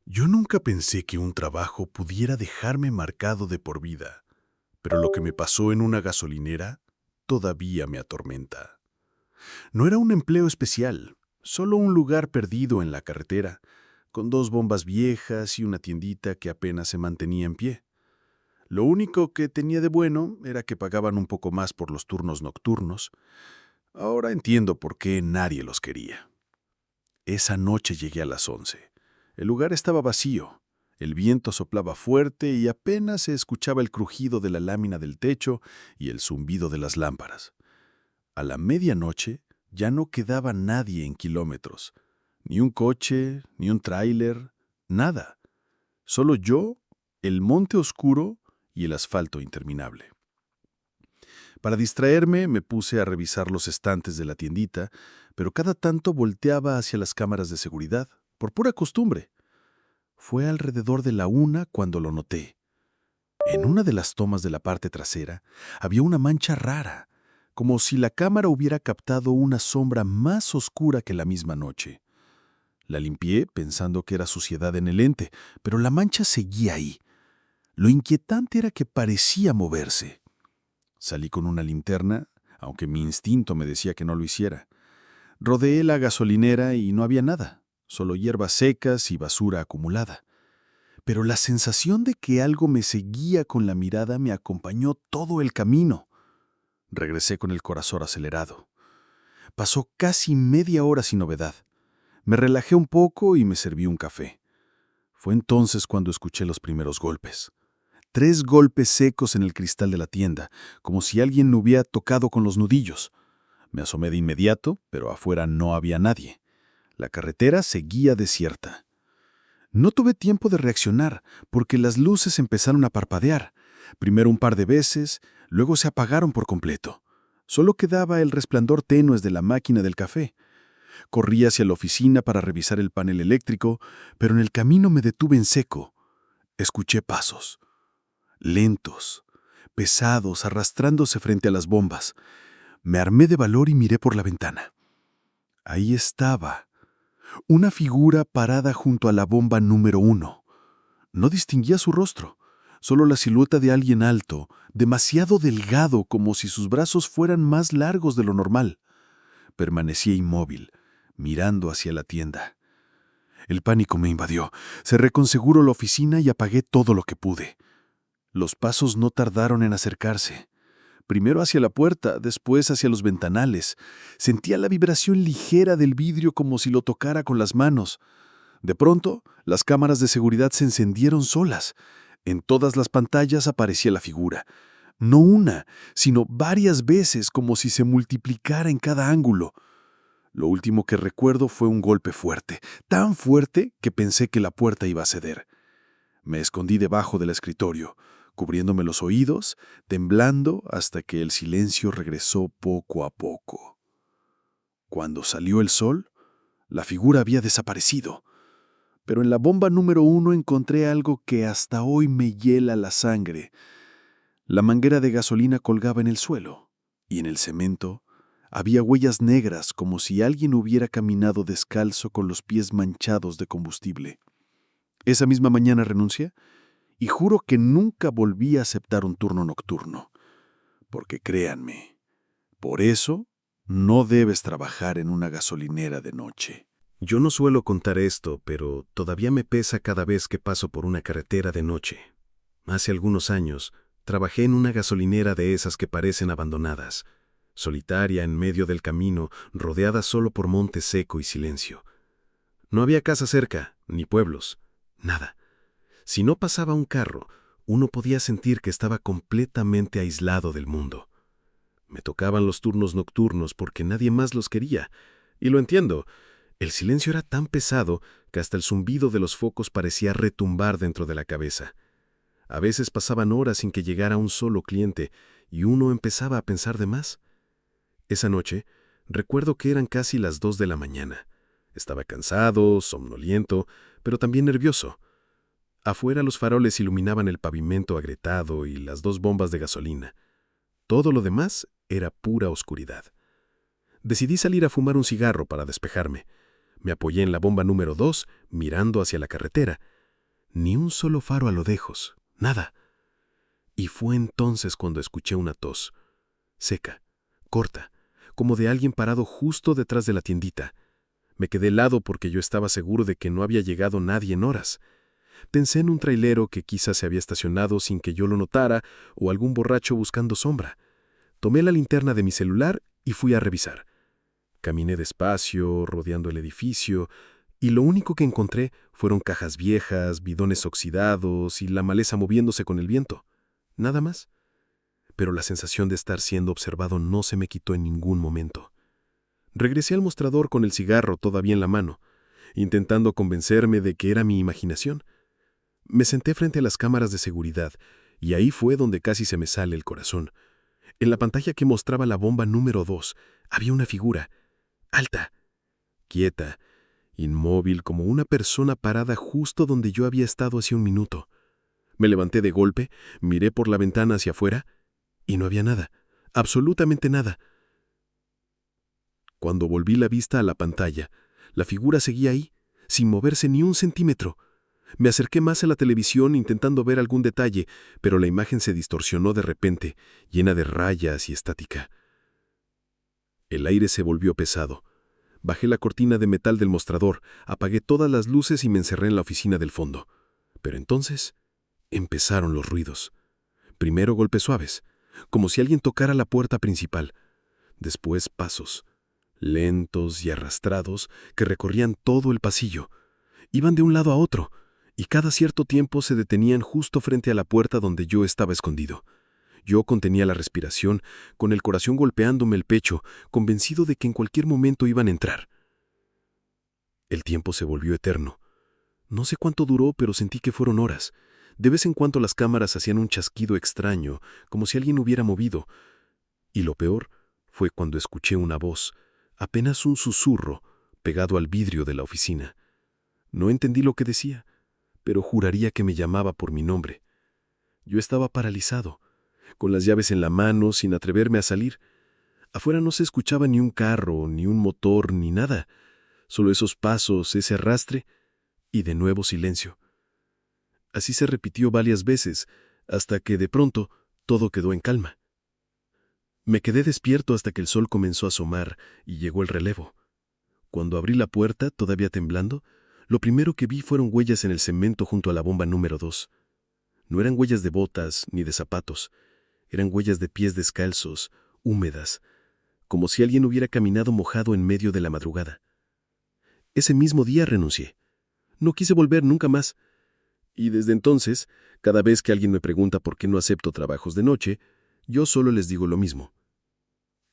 Yo nunca pensé que un trabajo pudiera dejarme marcado de por vida, pero lo que me pasó en una gasolinera todavía me atormenta. No era un empleo especial, solo un lugar perdido en la carretera, con dos bombas viejas y una tiendita que apenas se mantenía en pie. Lo único que tenía de bueno era que pagaban un poco más por los turnos nocturnos. Ahora entiendo por qué nadie los quería. Esa noche llegué a las 11. El lugar estaba vacío. El viento soplaba fuerte y apenas se escuchaba el crujido de la lámina del techo y el zumbido de las lámparas. A la medianoche ya no quedaba nadie en kilómetros. Ni un coche, ni un tráiler, nada. Solo yo, el monte oscuro y el asfalto interminable. Para distraerme me puse a revisar los estantes de la tiendita, pero cada tanto volteaba hacia las cámaras de seguridad, por pura costumbre. Fue alrededor de la 1 cuando lo noté. En una de las tomas de la parte trasera había una mancha rara, como si la cámara hubiera captado una sombra más oscura que la misma noche. La limpié pensando que era suciedad en el lente, pero la mancha seguía ahí. Lo inquietante era que parecía moverse. Salí con una linterna, aunque mi instinto me decía que no lo hiciera. Rodeé la gasolinera y no había nada, solo hierbas secas y basura acumulada. Pero la sensación de que algo me seguía con la mirada me acompañó todo el camino. Regresé con el corazón acelerado. Pasó casi media hora sin novedad. Me relajé un poco y me serví un café. Fue entonces cuando escuché los primeros golpes. 3 golpes secos en el cristal de la tienda, como si alguien me hubiera tocado con los nudillos. Me asomé de inmediato, pero afuera no había nadie. La carretera seguía desierta. No tuve tiempo de reaccionar, porque las luces empezaron a parpadear. Primero un par de veces, luego se apagaron por completo. Solo quedaba el resplandor tenue de la máquina del café. Corrí hacia la oficina para revisar el panel eléctrico, pero en el camino me detuve en seco. Escuché pasos. Lentos, pesados, arrastrándose frente a las bombas. Me armé de valor y miré por la ventana. Ahí estaba, una figura parada junto a la bomba número 1. No distinguía su rostro, solo la silueta de alguien alto, demasiado delgado como si sus brazos fueran más largos de lo normal. Permanecía inmóvil, mirando hacia la tienda. El pánico me invadió. Cerré con seguro la oficina y apagué todo lo que pude. Los pasos no tardaron en acercarse. Primero hacia la puerta, después hacia los ventanales. Sentía la vibración ligera del vidrio como si lo tocara con las manos. De pronto, las cámaras de seguridad se encendieron solas. En todas las pantallas aparecía la figura. No una, sino varias veces, como si se multiplicara en cada ángulo. Lo último que recuerdo fue un golpe fuerte, tan fuerte que pensé que la puerta iba a ceder. Me escondí debajo del escritorio, cubriéndome los oídos, temblando hasta que el silencio regresó poco a poco. Cuando salió el sol, la figura había desaparecido. Pero en la bomba número 1 encontré algo que hasta hoy me hiela la sangre. La manguera de gasolina colgaba en el suelo, y en el cemento había huellas negras como si alguien hubiera caminado descalzo con los pies manchados de combustible. Esa misma mañana renuncié y juro que nunca volví a aceptar un turno nocturno. Porque créanme, por eso no debes trabajar en una gasolinera de noche. Yo no suelo contar esto, pero todavía me pesa cada vez que paso por una carretera de noche. Hace algunos años, trabajé en una gasolinera de esas que parecen abandonadas, solitaria en medio del camino, rodeada solo por monte seco y silencio. No había casa cerca, ni pueblos, nada. Si no pasaba un carro, uno podía sentir que estaba completamente aislado del mundo. Me tocaban los turnos nocturnos porque nadie más los quería, y lo entiendo. El silencio era tan pesado que hasta el zumbido de los focos parecía retumbar dentro de la cabeza. A veces pasaban horas sin que llegara un solo cliente y uno empezaba a pensar de más. Esa noche, recuerdo que eran casi las 2 de la mañana. Estaba cansado, somnoliento, pero también nervioso. Afuera los faroles iluminaban el pavimento agrietado y las 2 bombas de gasolina. Todo lo demás era pura oscuridad. Decidí salir a fumar un cigarro para despejarme. Me apoyé en la bomba número 2, mirando hacia la carretera, Ni un solo faro a lo lejos, nada. Y fue entonces cuando escuché una tos, seca, corta, como de alguien parado justo detrás de la tiendita. Me quedé helado porque yo estaba seguro de que no había llegado nadie en horas. Pensé en un trailero que quizás se había estacionado sin que yo lo notara o algún borracho buscando sombra. Tomé la linterna de mi celular y fui a revisar. Caminé despacio, rodeando el edificio, y lo único que encontré fueron cajas viejas, bidones oxidados y la maleza moviéndose con el viento. Nada más. Pero la sensación de estar siendo observado no se me quitó en ningún momento. Regresé al mostrador con el cigarro todavía en la mano, intentando convencerme de que era mi imaginación. Me senté frente a las cámaras de seguridad, y ahí fue donde casi se me sale el corazón. En la pantalla que mostraba la bomba número 2, había una figura, alta, quieta, inmóvil como una persona parada justo donde yo había estado hace un minuto. Me levanté de golpe, miré por la ventana hacia afuera, y no había nada, absolutamente nada. Cuando volví la vista a la pantalla, la figura seguía ahí, sin moverse ni un centímetro. Me acerqué más a la televisión intentando ver algún detalle, pero la imagen se distorsionó de repente, llena de rayas y estática. El aire se volvió pesado. Bajé la cortina de metal del mostrador, apagué todas las luces y me encerré en la oficina del fondo. Pero entonces empezaron los ruidos. Primero golpes suaves, como si alguien tocara la puerta principal. Después pasos, lentos y arrastrados, que recorrían todo el pasillo. Iban de un lado a otro, y cada cierto tiempo se detenían justo frente a la puerta donde yo estaba escondido. Yo contenía la respiración, con el corazón golpeándome el pecho, convencido de que en cualquier momento iban a entrar. El tiempo se volvió eterno. No sé cuánto duró, pero sentí que fueron horas. De vez en cuando las cámaras hacían un chasquido extraño, como si alguien hubiera movido. Y lo peor fue cuando escuché una voz, apenas un susurro, pegado al vidrio de la oficina. No entendí lo que decía, pero juraría que me llamaba por mi nombre. Yo estaba paralizado, con las llaves en la mano, sin atreverme a salir. Afuera no se escuchaba ni un carro, ni un motor, ni nada. Solo esos pasos, ese arrastre, y de nuevo silencio. Así se repitió varias veces, hasta que de pronto todo quedó en calma. Me quedé despierto hasta que el sol comenzó a asomar y llegó el relevo. Cuando abrí la puerta, todavía temblando, lo primero que vi fueron huellas en el cemento junto a la bomba número 2. No eran huellas de botas ni de zapatos, eran huellas de pies descalzos, húmedas, como si alguien hubiera caminado mojado en medio de la madrugada. Ese mismo día renuncié. No quise volver nunca más. Y desde entonces, cada vez que alguien me pregunta por qué no acepto trabajos de noche, yo solo les digo lo mismo.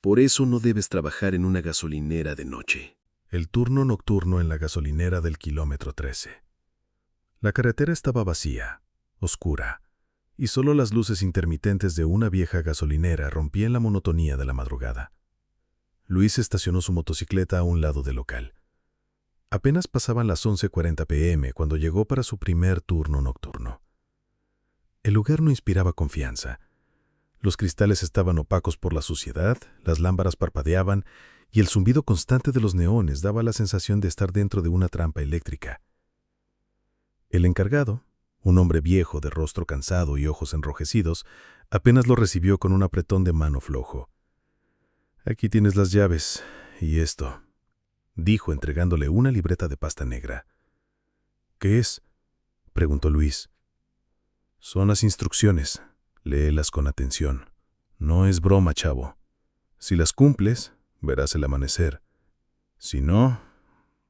Por eso no debes trabajar en una gasolinera de noche. El turno nocturno en la gasolinera del kilómetro 13. La carretera estaba vacía, oscura, y solo las luces intermitentes de una vieja gasolinera rompían la monotonía de la madrugada. Luis estacionó su motocicleta a un lado del local. Apenas pasaban las 11:40 p.m. cuando llegó para su primer turno nocturno. El lugar no inspiraba confianza. Los cristales estaban opacos por la suciedad, las lámparas parpadeaban y el zumbido constante de los neones daba la sensación de estar dentro de una trampa eléctrica. El encargado, un hombre viejo de rostro cansado y ojos enrojecidos, apenas lo recibió con un apretón de mano flojo. «Aquí tienes las llaves y esto», dijo entregándole una libreta de pasta negra. «¿Qué es?», preguntó Luis. «Son las instrucciones. Léelas con atención. No es broma, chavo. Si las cumples, verás el amanecer. Si no,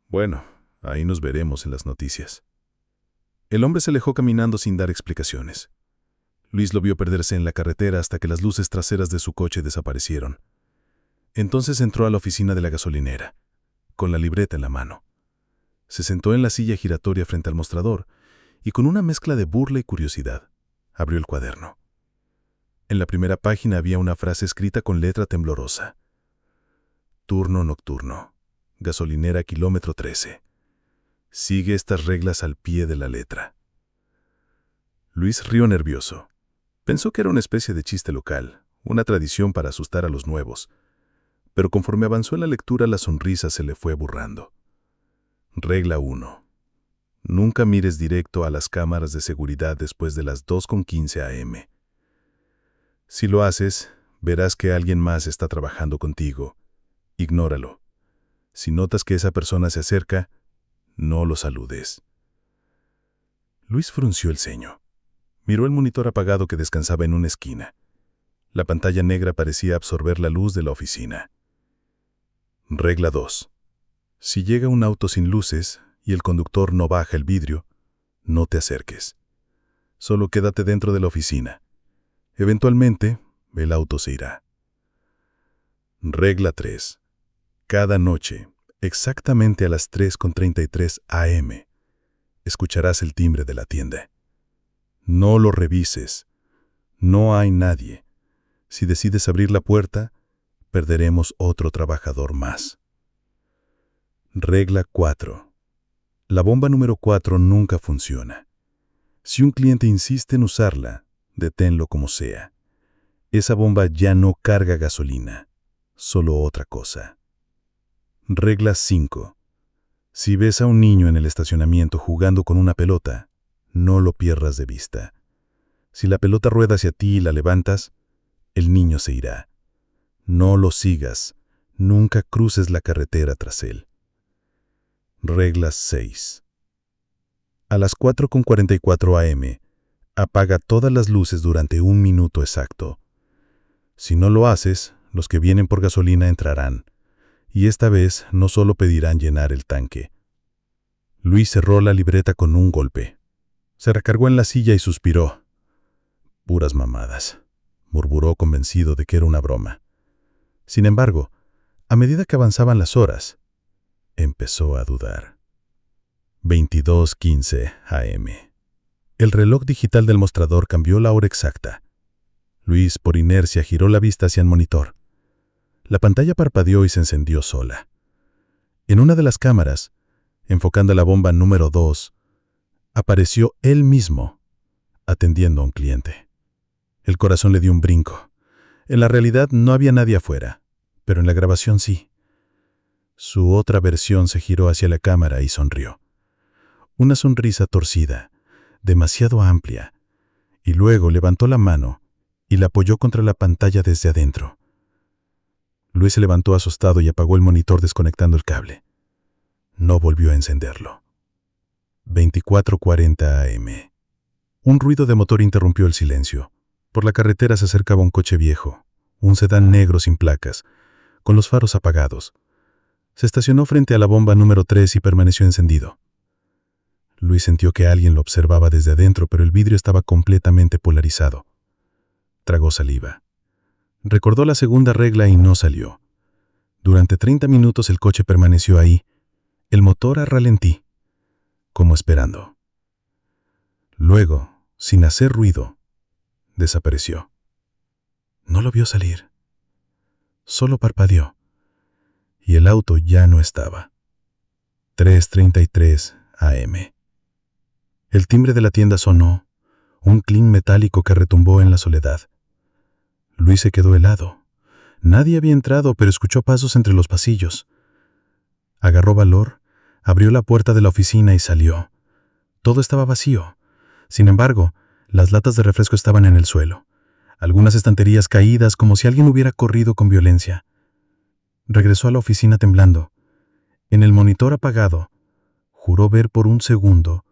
bueno, ahí nos veremos en las noticias». El hombre se alejó caminando sin dar explicaciones. Luis lo vio perderse en la carretera hasta que las luces traseras de su coche desaparecieron. Entonces entró a la oficina de la gasolinera, con la libreta en la mano. Se sentó en la silla giratoria frente al mostrador y con una mezcla de burla y curiosidad, abrió el cuaderno. En la primera página había una frase escrita con letra temblorosa. «Turno nocturno. Gasolinera kilómetro 13. Sigue estas reglas al pie de la letra». Luis rió nervioso. Pensó que era una especie de chiste local, una tradición para asustar a los nuevos. Pero conforme avanzó en la lectura, la sonrisa se le fue borrando. Regla 1. Nunca mires directo a las cámaras de seguridad después de las 2:15 a.m. Si lo haces, verás que alguien más está trabajando contigo. Ignóralo. Si notas que esa persona se acerca, no lo saludes. Luis frunció el ceño. Miró el monitor apagado que descansaba en una esquina. La pantalla negra parecía absorber la luz de la oficina. Regla 2. Si llega un auto sin luces y el conductor no baja el vidrio, no te acerques. Solo quédate dentro de la oficina. Eventualmente, el auto se irá. Regla 3. Cada noche, exactamente a las 3:33 a.m., escucharás el timbre de la tienda. No lo revises. No hay nadie. Si decides abrir la puerta, perderemos otro trabajador más. Regla 4. La bomba número 4 nunca funciona. Si un cliente insiste en usarla, deténlo como sea. Esa bomba ya no carga gasolina, solo otra cosa. Regla 5. Si ves a un niño en el estacionamiento jugando con una pelota, no lo pierdas de vista. Si la pelota rueda hacia ti y la levantas, el niño se irá. No lo sigas, nunca cruces la carretera tras él. Regla 6. A las 4:44 a.m., apaga todas las luces durante 1 minuto exacto. Si no lo haces, los que vienen por gasolina entrarán, y esta vez no solo pedirán llenar el tanque. Luis cerró la libreta con un golpe. Se recargó en la silla y suspiró. Puras mamadas, murmuró convencido de que era una broma. Sin embargo, a medida que avanzaban las horas, empezó a dudar. 22:15 a.m. El reloj digital del mostrador cambió la hora exacta. Luis, por inercia, giró la vista hacia el monitor. La pantalla parpadeó y se encendió sola. En una de las cámaras, enfocando la bomba número 2, apareció él mismo, atendiendo a un cliente. El corazón le dio un brinco. En la realidad no había nadie afuera, pero en la grabación sí. Su otra versión se giró hacia la cámara y sonrió. Una sonrisa torcida, demasiado amplia, y luego levantó la mano y la apoyó contra la pantalla desde adentro. Luis se levantó asustado y apagó el monitor desconectando el cable. No volvió a encenderlo. 24:40 a.m. Un ruido de motor interrumpió el silencio. Por la carretera se acercaba un coche viejo, un sedán negro sin placas, con los faros apagados. Se estacionó frente a la bomba número 3 y permaneció encendido. Luis sintió que alguien lo observaba desde adentro, pero el vidrio estaba completamente polarizado. Tragó saliva. Recordó la segunda regla y no salió. Durante 30 minutos el coche permaneció ahí, el motor a ralentí, como esperando. Luego, sin hacer ruido, desapareció. No lo vio salir. Solo parpadeó, y el auto ya no estaba. 3:33 a.m. El timbre de la tienda sonó, un clink metálico que retumbó en la soledad. Luis se quedó helado. Nadie había entrado, pero escuchó pasos entre los pasillos. Agarró valor, abrió la puerta de la oficina y salió. Todo estaba vacío. Sin embargo, las latas de refresco estaban en el suelo. Algunas estanterías caídas como si alguien hubiera corrido con violencia. Regresó a la oficina temblando. En el monitor apagado, juró ver por un segundo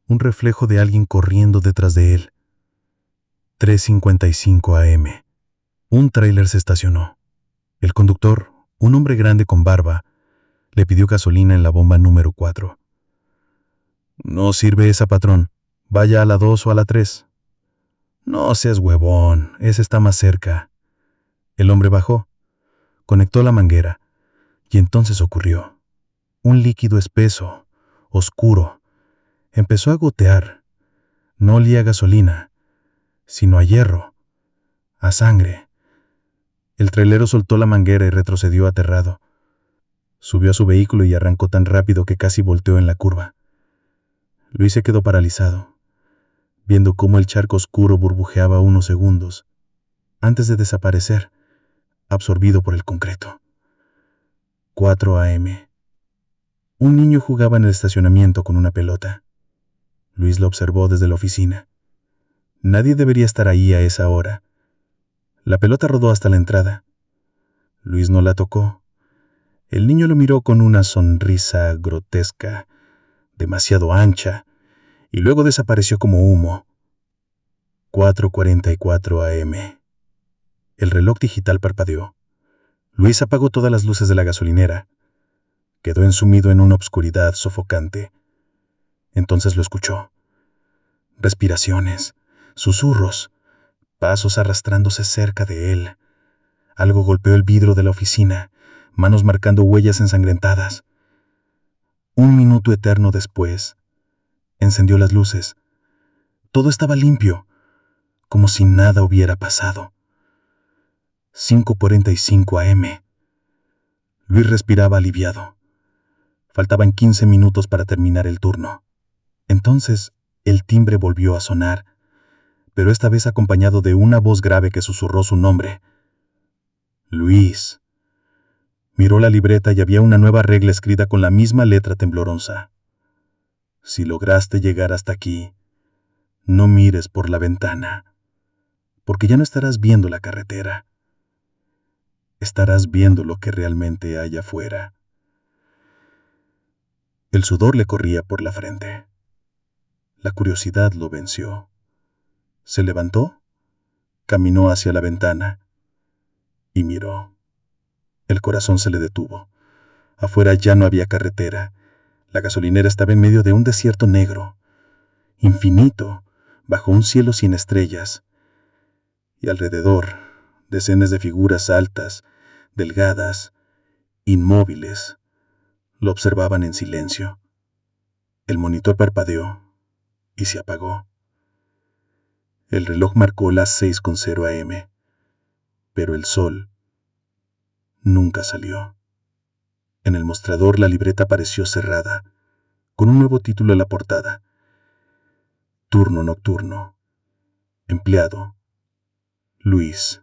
un reflejo de alguien corriendo detrás de él. 3:55 a.m. Un tráiler se estacionó. El conductor, un hombre grande con barba, le pidió gasolina en la bomba número 4. No sirve esa, patrón. Vaya a la 2 o a la 3. No seas huevón, esa está más cerca. El hombre bajó, conectó la manguera, y entonces ocurrió. Un líquido espeso, oscuro, empezó a gotear. No olía a gasolina, sino a hierro, a sangre. El trailero soltó la manguera y retrocedió aterrado. Subió a su vehículo y arrancó tan rápido que casi volteó en la curva. Luis se quedó paralizado, viendo cómo el charco oscuro burbujeaba unos segundos, antes de desaparecer, absorbido por el concreto. 4 a.m. Un niño jugaba en el estacionamiento con una pelota. Luis lo observó desde la oficina. Nadie debería estar ahí a esa hora. La pelota rodó hasta la entrada. Luis no la tocó. El niño lo miró con una sonrisa grotesca, demasiado ancha, y luego desapareció como humo. 4:44 a.m. El reloj digital parpadeó. Luis apagó todas las luces de la gasolinera. Quedó ensumido en una obscuridad sofocante. Entonces lo escuchó. Respiraciones, susurros, pasos arrastrándose cerca de él. Algo golpeó el vidrio de la oficina, manos marcando huellas ensangrentadas. Un minuto eterno después, encendió las luces. Todo estaba limpio, como si nada hubiera pasado. 5:45 a.m. Luis respiraba aliviado. Faltaban 15 minutos para terminar el turno. Entonces, el timbre volvió a sonar, pero esta vez acompañado de una voz grave que susurró su nombre. Luis. Miró la libreta y había una nueva regla escrita con la misma letra temblorosa. Si lograste llegar hasta aquí, no mires por la ventana, porque ya no estarás viendo la carretera. Estarás viendo lo que realmente hay afuera. El sudor le corría por la frente. La curiosidad lo venció. Se levantó, caminó hacia la ventana y miró. El corazón se le detuvo. Afuera ya no había carretera. La gasolinera estaba en medio de un desierto negro, infinito, bajo un cielo sin estrellas. Y alrededor, decenas de figuras altas, delgadas, inmóviles, lo observaban en silencio. El monitor parpadeó y se apagó. El reloj marcó las 6:00 a.m., pero el sol nunca salió. En el mostrador la libreta apareció cerrada, con un nuevo título en la portada. Turno nocturno. Empleado. Luis.